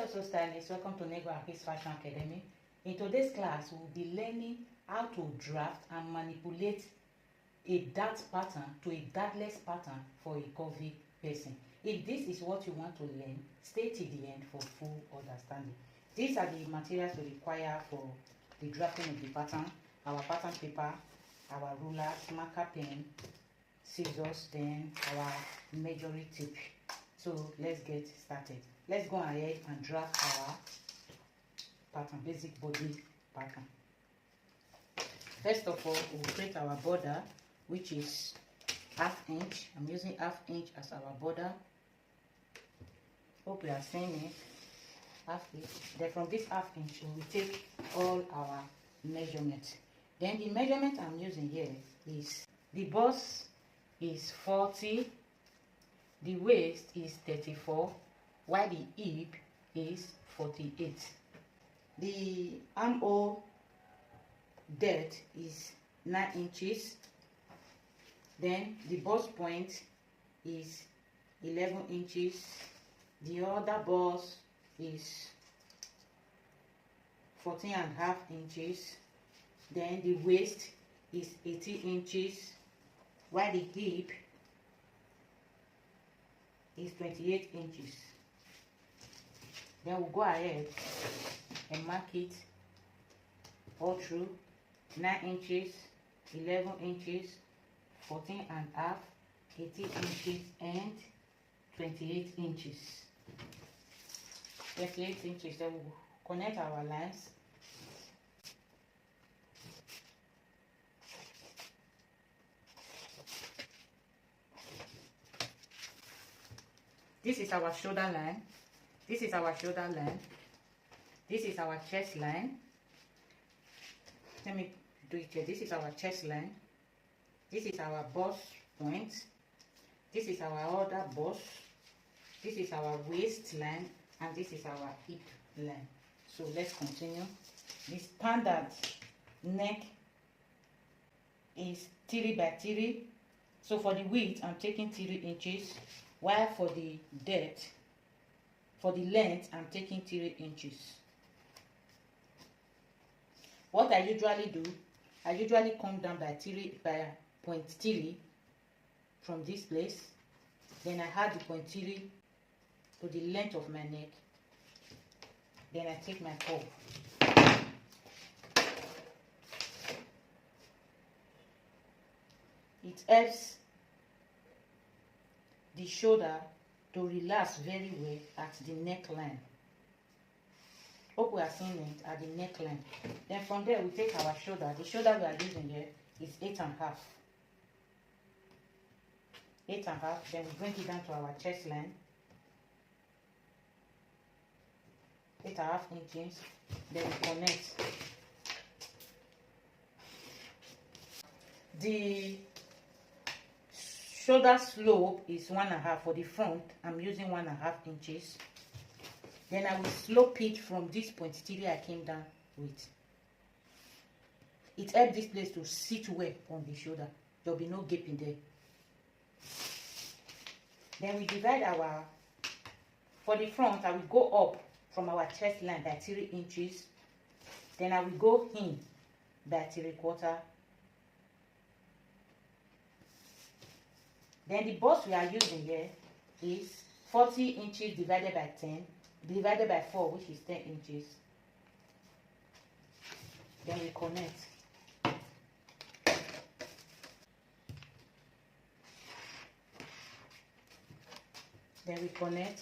also stylists, welcome to Negho Akhigs Fashion Academy. In today's class, we'll be learning how to draft and manipulate a dart pattern to a dartless pattern for a curvy person. If this is what you want to learn, stay till the end for full understanding. These are the materials we require for the drafting of the pattern: our pattern paper, our rulers, marker pen, scissors, then our measuring tape. So let's get started. Let's go ahead and draft our pattern, basic body pattern. First of all, we'll create our border, which is ½ inch. I'm using ½ inch as our border. Hope you are seeing it. ½ inch. Then from this ½ inch, we will take all our measurements. Then the measurement I'm using here is the bust is 40, the waist is 34, while the hip is 48. The armhole depth is 9 inches. Then the bust point is 11 inches. The other bust is 14.5 inches. Then the waist is 18 inches, while the hip is 28 inches. Then we'll go ahead and mark it all through: 9 inches, 11 inches, 14.5, 18 inches, and 28 inches. 28 inches. Then we'll connect our lines. This is our shoulder line. This is our shoulder line. This is our chest line. Let me do it here. This is our chest line. This is our bust point. This is our other bust. This is our waist line, and this is our hip line. So let's continue. The standard neck is 3 by 3. So for the width, I'm taking 3 inches, while for the depth, for the length, I'm taking 3 inches. What I usually do, I usually come down by 0.3 from this place. Then I add the 0.3 to the length of my neck. Then I take my curve. It helps the shoulder to relax very well at the neckline. Hope we are seeing it at the neckline. Then from there we take our shoulder. The shoulder we are using here is 8.5. 8.5. Then we bring it down to our chest line. 8.5 inches. Then we connect. The shoulder slope is 1.5 for the front. I'm using 1.5 inches. Then I will slope it from this 0.3 I came down with. It helps this place to sit well on the shoulder. There will be no gap in there. Then we divide our, for the front, I will go up from our chest line by 3 inches. Then I will go in by 3/4. Then the bust we are using here is 40 inches divided by 10, divided by 4, which is 10 inches. Then we connect. Then we connect.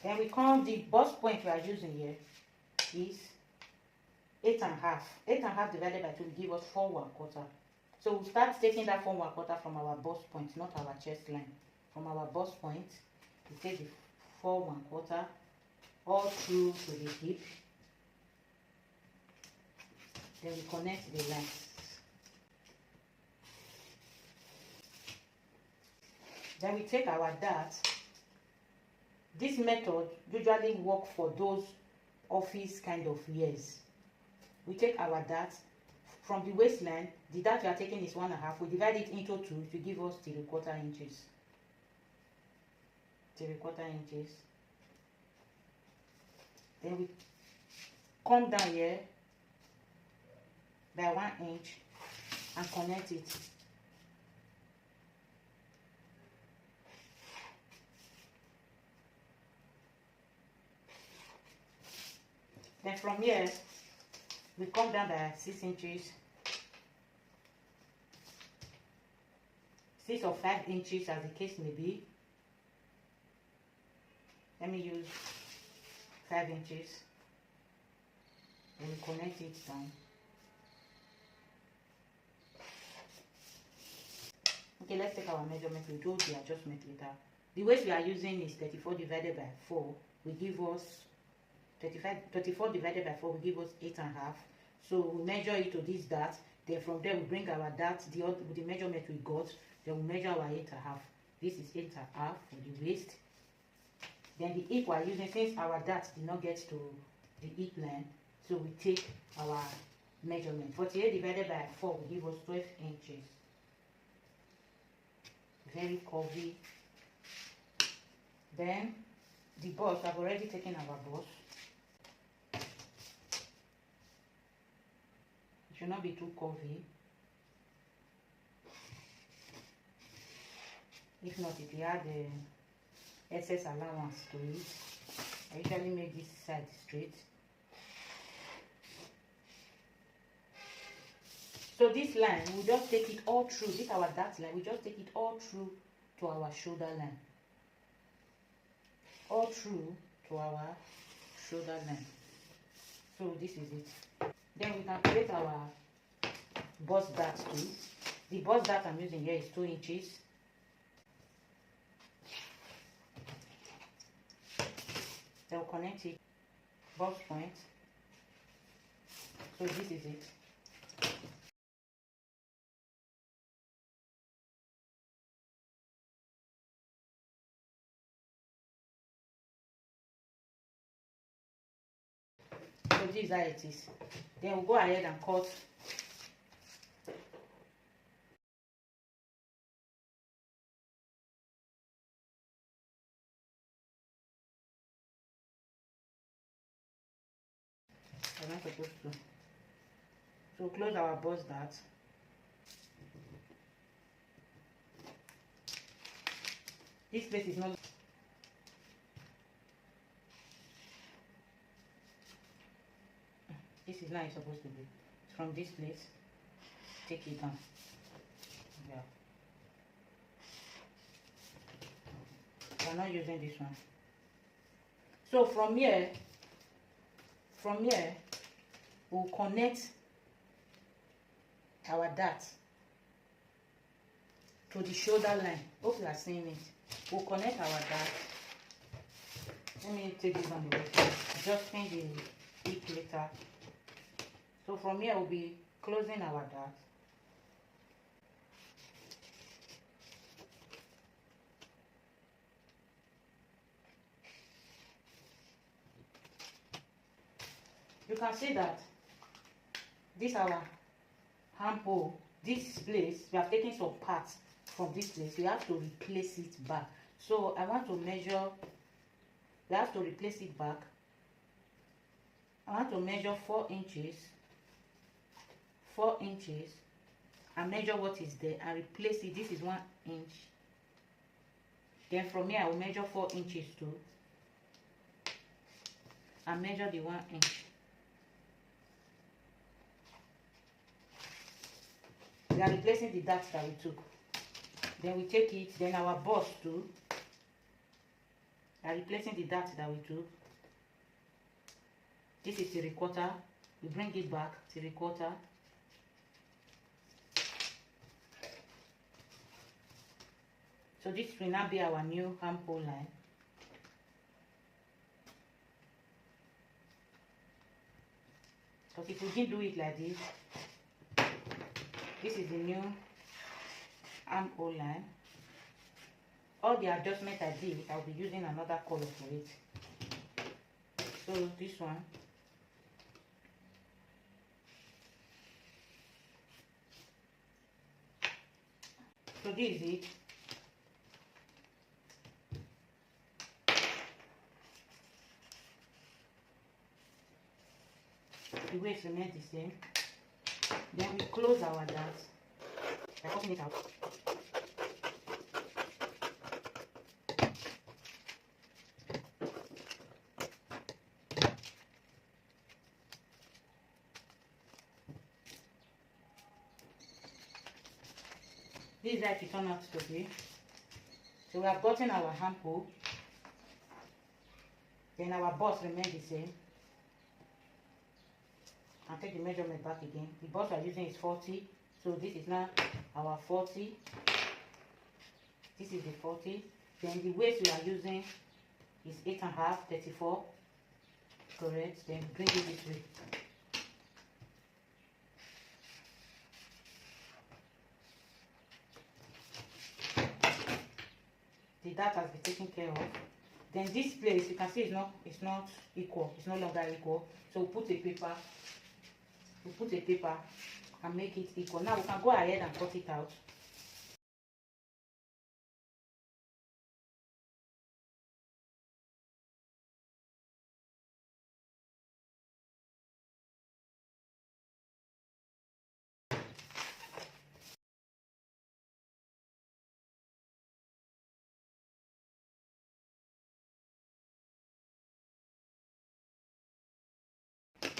Then we come, the bust point we are using here is 8.5. 8.5 divided by 2 will give us 4 1/4. So we'll start taking that 4 1/4 from our bust point, not our chest line. From our bust point, we take the 4 1/4 all through to the hip. Then we connect the lines. Then we take our dart. This method usually works for those office kind of wears. We take our dart from the waistline. The dart we are taking is 1.5. We divide it into 2 to give us 3/4 inches. 3/4 inches. Then we come down here by 1 inch and connect it. Then from here, we come down by 6 inches, 6 or 5 inches as the case may be. Let me use 5 inches. Then we connect it down. Okay, let's take our measurement. We'll do the adjustment later. The weight we are using is 34 divided by 4 will give us 34 divided by 4 will give us 8.5. So we measure it to this dart. Then from there we bring our dart, the measurement we got. Then we measure our 8.5. This is 8.5 for the waist. Then the hip we are using, since our dart did not get to the hip line, so we take our measurement. 48 divided by 4 will give us 12 inches. Very curvy. Then the bust, I've already taken our bust. It should not be too curvy. If not, if you add the excess allowance to it, I usually make this side straight. So this line, we just take it all through. This our dart line, we just take it all through to our shoulder line. All through to our shoulder line. So this is it. Then we can create our bust dart too. The bust dart I'm using here is 2 inches. Then we'll connect it, bust point. So this is it. So this is how it is. Then we'll go ahead and cut I'm not supposed to. So close our bust dart. This place is not. This is not how it's supposed to be. From this place, take it down. Yeah. We're not using this one. So from here, we'll connect our dart to the shoulder line. Hope you are seeing it. We'll connect our dart. Let me take this on the way. Adjusting the hip later. So from here we'll be closing our dart. You can see that this our handle, this place, we have taken some parts from this place. We have to replace it back. So I want to measure, we have to replace it back. I want to measure 4 inches, 4 inches, and measure what is there and replace it. This is 1 inch. Then from here I will measure 4 inches too and measure the 1 inch. We are replacing the dart that we took. Then we take it, then our bust too. We are replacing the dart that we took. This is 3/4. We bring it back 3/4. So this will now be our new armhole line. Because if we didn't do it like this, this is the new armhole line. All the adjustment I did, I'll be using another color for it. So this one. So this is it. the waist remains the same. Then we close our dart by cutting it out. This is how it turned out to be. So we have gotten our handle. Then our bust remains the same. I'll take the measurement back again. The bust we are using is 40. So this is now our 40. This is the 40. Then the waist we are using is 8.5, 34. Correct. Then bring it this way. The dart has been taken care of. Then this place, you can see it's not equal. It's no longer equal. So we put a paper and make it equal. Now we can go ahead and cut it out.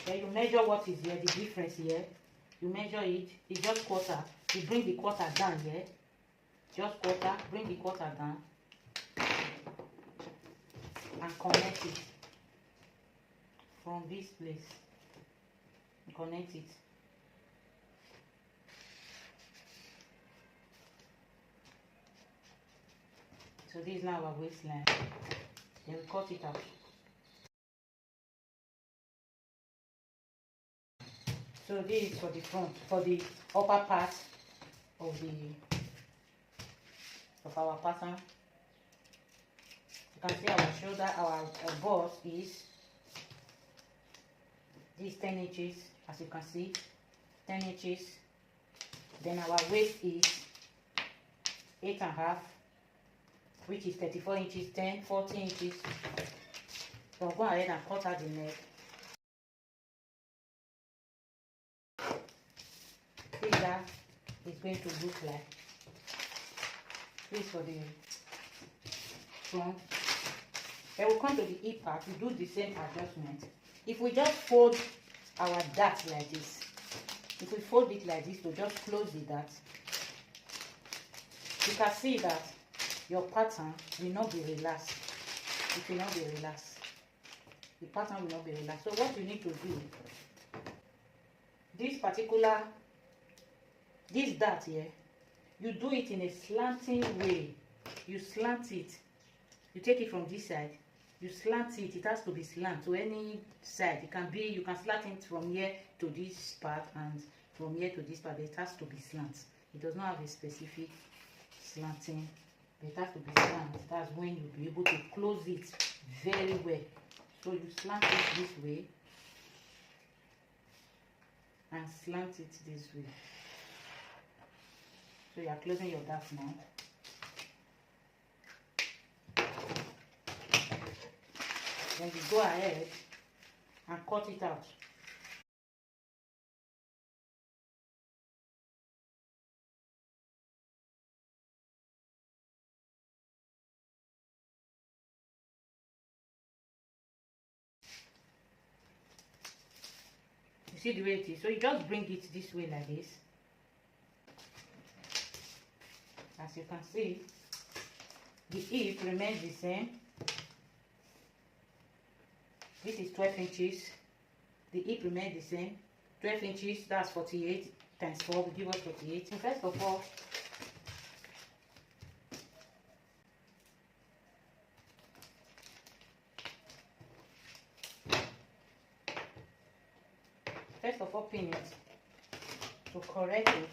Then you measure what is here, the difference here. You measure it, it's just quarter. You bring the quarter down here. Just quarter, bring the quarter down. And connect it. From this place. Connect it. So this is now our waistline. Then we cut it out. So this is for the front, for the upper part of our pattern. You can see our shoulder, our bust is this 10 inches, as you can see, 10 inches. Then our waist is 8.5, which is 34 inches, 10, 40 inches. So I'll go ahead and cut out the neck. That is going to look like. This for the front. Then we'll come to the hip part. We do the same adjustment. If we just fold our dart like this, if we fold it like this to just close the dart, you can see that your pattern will not be relaxed. It will not be relaxed. The pattern will not be relaxed. So what you need to do, this dart here, you do it in a slanting way. You slant it. You take it from this side. You slant it. It has to be slant to any side. You can slant it from here to this part and from here to this part. But it has to be slant. It does not have a specific slanting. But it has to be slant. That's when you'll be able to close it very well. So you slant it this way and slant it this way. So you are closing your dart now. Then you go ahead and cut it out. You see the way it is. So you just bring it this way like this. As you can see, the hip remains the same. This is 12 inches. The hip remains the same. 12 inches, that's 48 times 4 will give us 48. So first of all, pin it to correct it.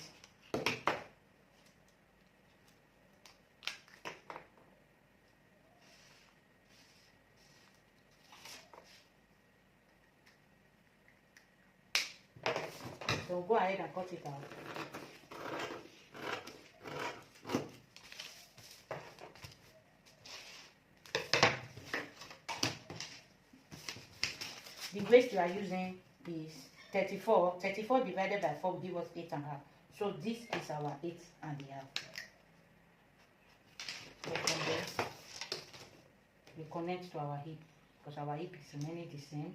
So go ahead and cut it out. The waist you are using is 34. 34 divided by 4 will give us 8 and a half. So this is our 8 and a half. So from there, we connect to our hip because our hip is remaining the same.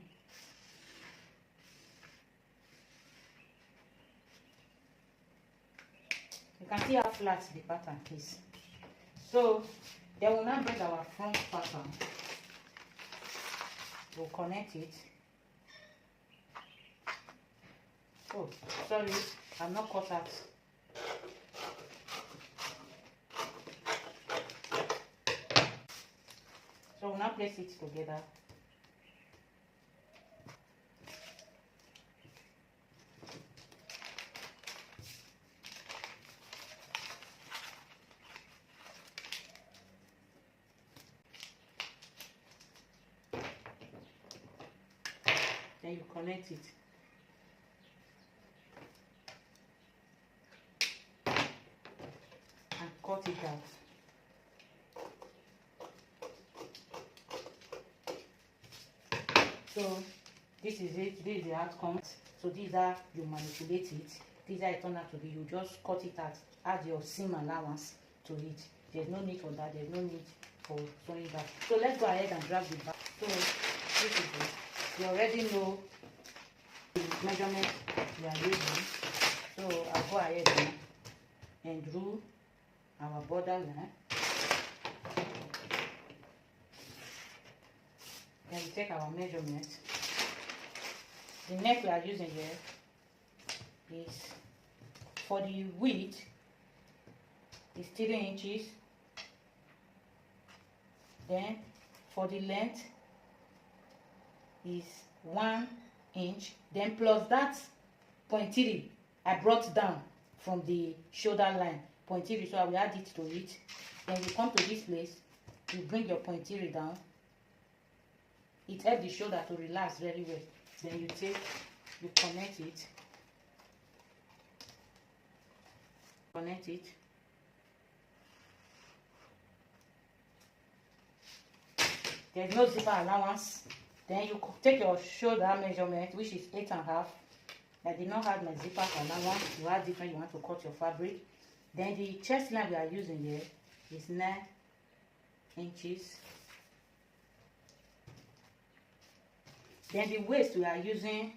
You can see how flat the pattern is. So then we'll now bring our front pattern. We'll connect it. Oh, sorry, I'm not cut out. So we'll now place it together. Then you connect it. And cut it out. So this is it. This is the outcome. So these are, you manipulate it. These are it turn out to be. You just cut it out. Add your seam allowance to it. There's no need for that. There's no need for sewing that. So let's go ahead and drag the back. So this is it. You already know the measurement you are using. So I'll go ahead and draw our border line. Then we take our measurement. The neck we are using here is, for the width is 3 inches. Then for the length is 1 inch. Then plus that 0.3 I brought down from the shoulder line, 0.3, so I will add it to it. Then you come to this place, you bring your 0.3 down. It helps the shoulder to relax very well. Then you connect it. Connect it. There's no zipper allowance. Then you take your shoulder measurement, which is 8.5. I did not have my zipper allowance. You have different, you want to cut your fabric. Then the chest line we are using here is 9 inches. Then the waist we are using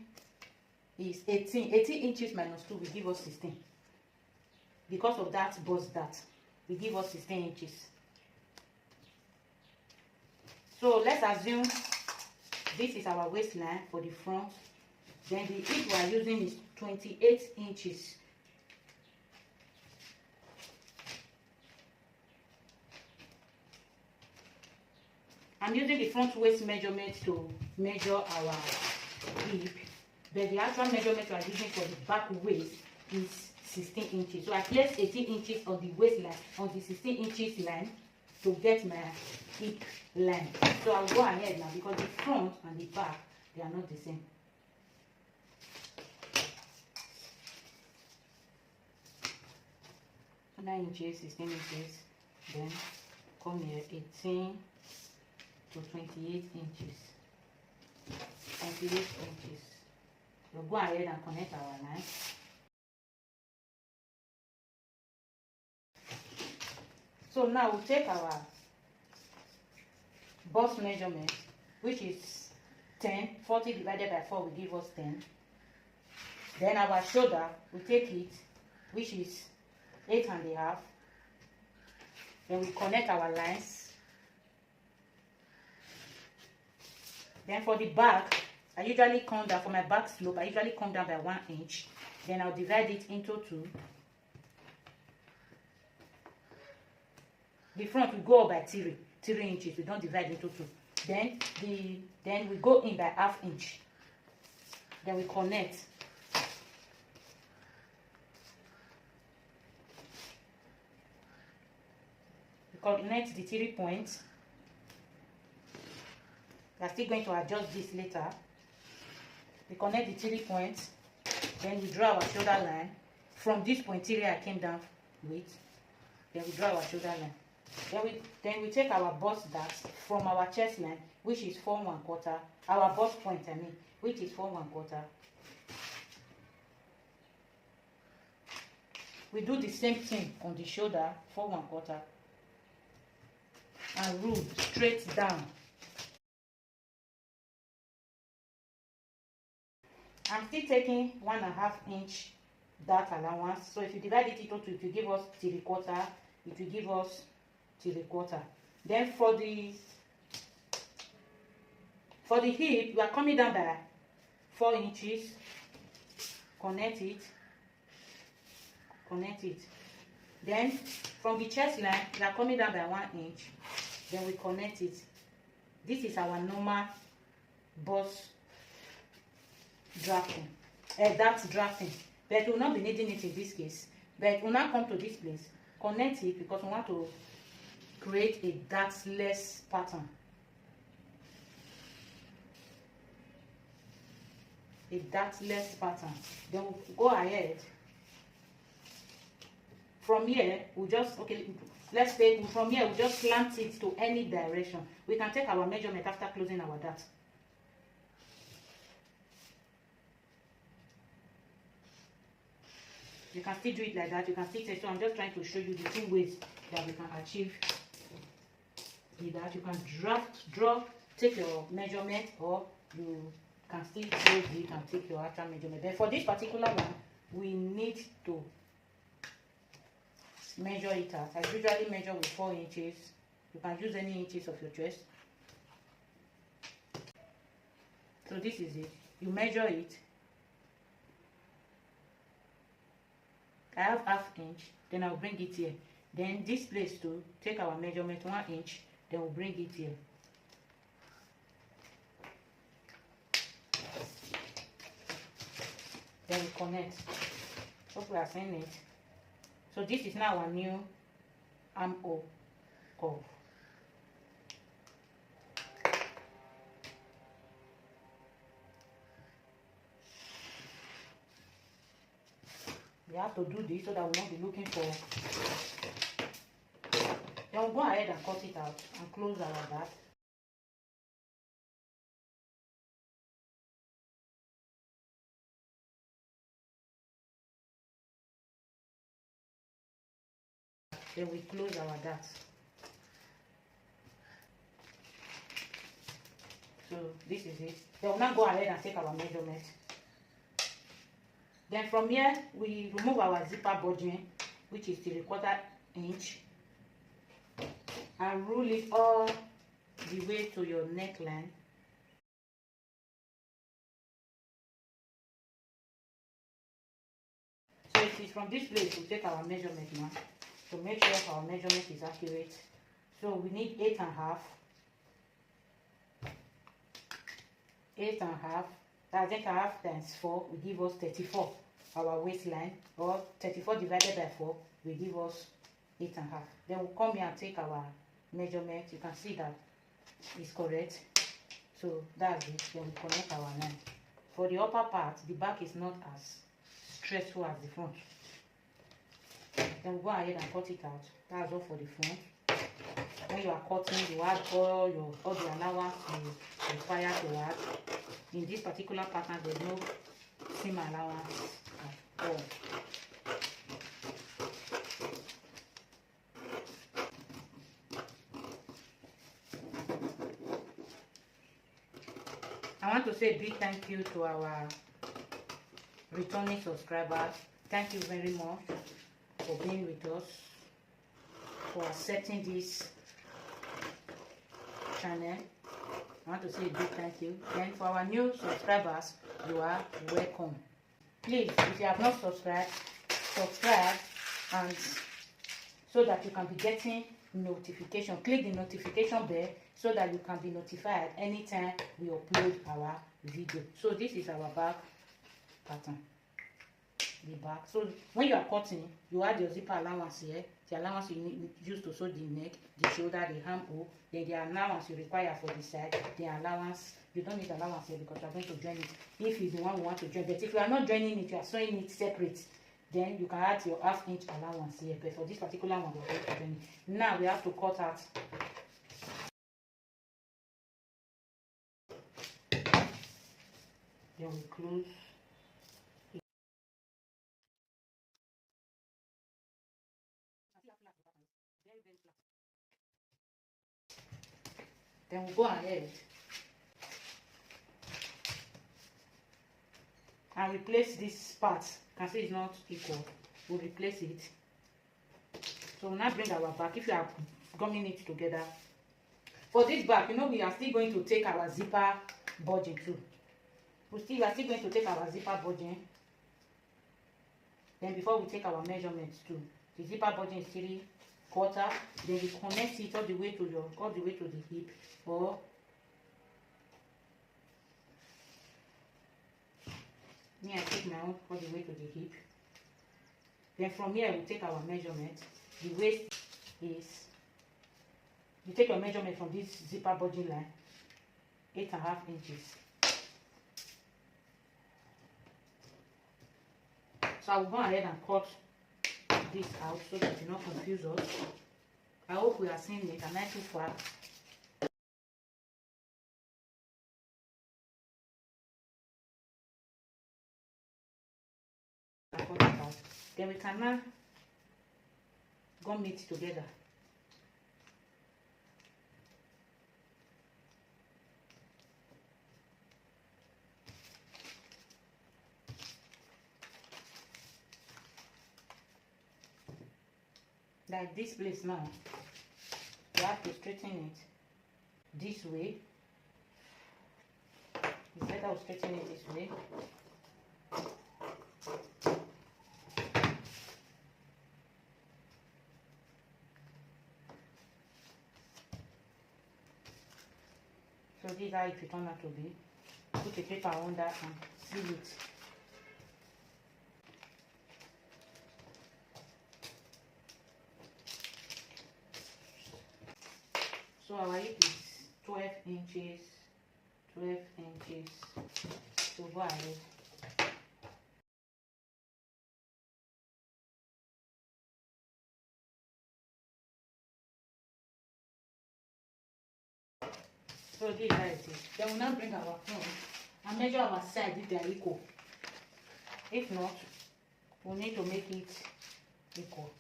is 18 inches minus 2 will give us 16. Because of that bust that will give us 16 inches. So let's assume this is our waistline for the front. Then the hip we are using is 28 inches. I'm using the front waist measurement to measure our hip, but the actual measurement we are using for the back waist is 16 inches. So I place 18 inches on the waistline, on the 16 inches line to get my hip line. So I'll go ahead now because the front and the back, they are not the same. So 9 inches, 16 inches, then come here 18 to 28 inches. 28 inches. We'll go ahead and connect our line. So now we'll take our bust measurement, which is 10. 40 divided by 4 will give us 10. Then our shoulder, we take it, which is 8.5. Then we connect our lines. Then for the back, I usually come down, for my back slope, I usually come down by 1 inch. Then I'll divide it into 2. The front will go up by 3 inches. We don't divide into 2. Then we go in by ½ inch. Then we connect. We connect the 3 points. We are still going to adjust this later. We connect the 3 points. Then we draw our shoulder line. From this point here I came down with. Then we draw our shoulder line. Then we take our bust dart from our chest line, which is 4 1/4. Our bust point, which is 4 1/4. we do the same thing on the shoulder, 4 1/4, and rule straight down. I'm still taking 1.5 inch dart allowance. So if you divide it into 2, it will give us 3/4. It will give us 3/4. Then for the hip, we are coming down by 4 inches. Connect it. Then from the chest line, we are coming down by 1 inch. Then we connect it. This is our normal bust drafting. That's drafting. But we will not be needing it in this case. But we'll now come to this place, connect it, because we want to create a dartless pattern. A dartless pattern. Then we'll go ahead. From here, we'll just, let's say from here, we'll just slant it to any direction. We can take our measurement after closing our dart. You can still do it like that. You can still say, so I'm just trying to show you the 2 ways that we can achieve that. You can draw, take your measurement, or you can still close it and take your actual measurement. But for this particular one, we need to measure it out. I usually measure with 4 inches. You can use any inches of your choice. So this is it. You measure it. I have 1/2 inch, then I'll bring it here. Then this place too, take our measurement 1 inch, then we'll bring it here. Then we connect. Hope we are seeing it. So this is now our new armhole curve. We have to do this so that we'll not be looking for. Then we'll go ahead and cut it out and close our dart. Then we close our dart. So this is it. Then we'll now go ahead and take our measurement. Then from here, we remove our zipper budging, which is 3/4 inch, and rule it all the way to your neckline. So it is from this place we take our measurement now. To make sure our measurement is accurate. So we need 8.5. 8.5. That's 8.5 times 4 will give us 34. Our waistline, or 34 divided by 4 will give us 8.5. Then we'll come here and take our measurement. You can see that it's correct. So that's it. Then we connect our line. For the upper part, the back is not as stressful as the front. Then we'll go ahead and cut it out. That's all for the front. When you are cutting, you add all the allowance you require to add. In this particular pattern, there's no seam allowance at all. I want to say a big thank you to our returning subscribers. Thank you very much for being with us, for accepting this channel. I want to say a big thank you. And for our new subscribers, you are welcome. Please, if you have not subscribed, subscribe, and so that you can be getting notification. Click the notification bell so that you can be notified anytime we upload our video. So this is our back pattern. The back. So when you are cutting, you add your zipper allowance here. The allowance you use to sew the neck, the shoulder, the armhole. Then the allowance you require for the side. The allowance, you don't need allowance here because you are going to join it. If it's the one you want to join, but if you are not joining it, you are sewing it separate, then you can add your 1/2 inch allowance here. But for this particular one, we're going to join it. Now we have to cut out. Then we close. Then we'll go ahead and replace this part. You can see it's not equal. We'll replace it. So we'll now bring our back. If you are gumming it together, for this back, you know, we are still going to take our zipper budging too. We are still going to take our zipper budging. Then before we take our measurements too, the zipper budging is 3/4. Then we connect it all the way to the hip, or me, I take my own all the way to the hip. Then from here we take our measurement. The waist is, you take your measurement from this zipper budging line, 8.5 inches. So I will go ahead and cut this out so that it will not confuse us. I hope we are seeing it. Am I too far? I cut it out. Then we can now gum it together. Like this place now, you have to straighten it this way. It's better to straighten it this way. So this is how it will turn out to be. Put a paper under and seal it. So our hip is 12 inches, 12 inches. So go ahead. So this is how it is. Then we'll now bring our phone and measure our sides if they are equal. If not, we'll need to make it equal.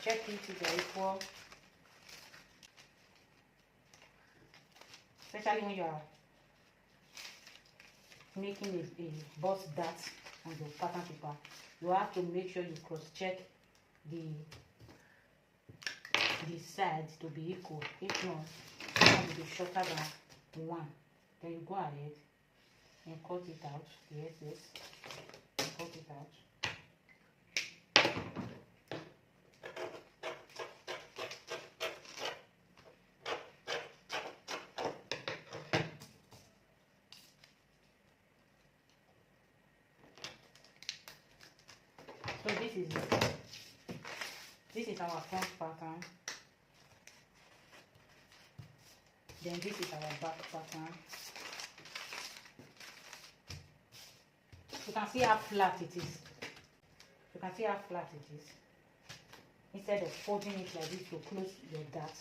Check it if they're equal, especially when you are making a bust dart on your pattern paper. You have to make sure you cross check the sides to be equal. If not, it will be shorter than one. Then you go ahead and cut it out. Yes, cut it out. So this is our front pattern. Then this is our back pattern. You can see how flat it is. You can see how flat it is. Instead of folding it like this to close your dart,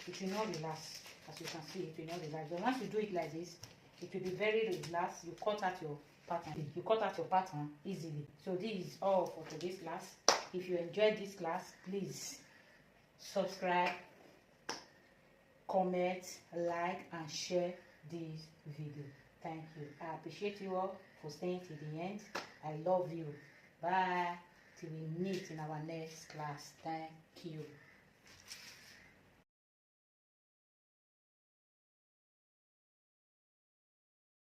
it will not relax. As you can see, it will not relax. But once you do it like this, it will be very relaxed. You cut out your pattern. You cut out your pattern easily. So this is all for today's class. If you enjoyed this class, please subscribe, comment, like, and share this video. Thank you. I appreciate you all for staying till the end. I love you. Bye. Till we meet in our next class. Thank you.